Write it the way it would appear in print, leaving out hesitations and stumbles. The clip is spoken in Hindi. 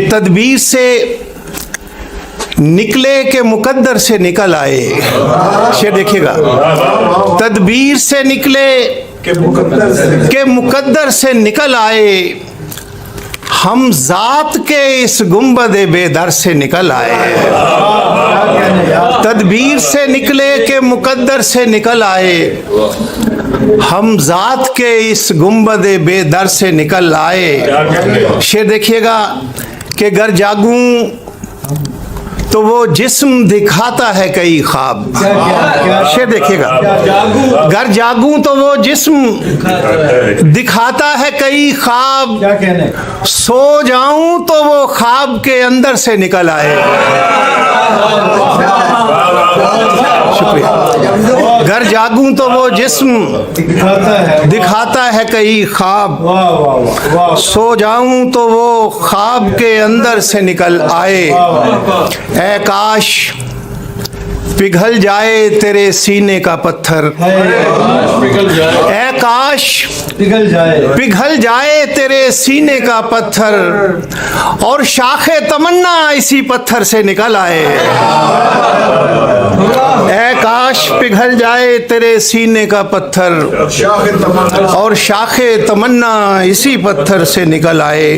तदबीर से निकले के मुकद्दर से निकल आए। शेर देखिएगा, तदबीर से निकले के मुकद्दर से निकल आए, हम जात के इस गुंबदे बेदर से निकल आए। तदबीर से निकले के मुकद्दर से निकल आए, हम जात के इस गुंबदे बेदर से निकल आए। शेर देखिएगा कि गर जागूं तो वो जिस्म दिखाता है कई ख्वाब। शेर देखिएगा, गर जागूं तो वो जिस्म दिखाता है कई ख्वाब, सो जाऊं तो वो ख्वाब के अंदर से निकल आए। शुक्रिया। घर जागूं तो वो जिस्म दिखाता है कई ख्वाब, सो जाऊं तो वो ख्वाब के अंदर से निकल आए। ऐ काश पिघल जाए तेरे सीने का पत्थर, ऐ काश पिघल जाए तेरे सीने का पत्थर, और शाखे तमन्ना इसी पत्थर से निकल आए। ऐ काश पिघल जाए तेरे सीने का पत्थर, और शाखे तमन्ना इसी पत्थर से निकल आए।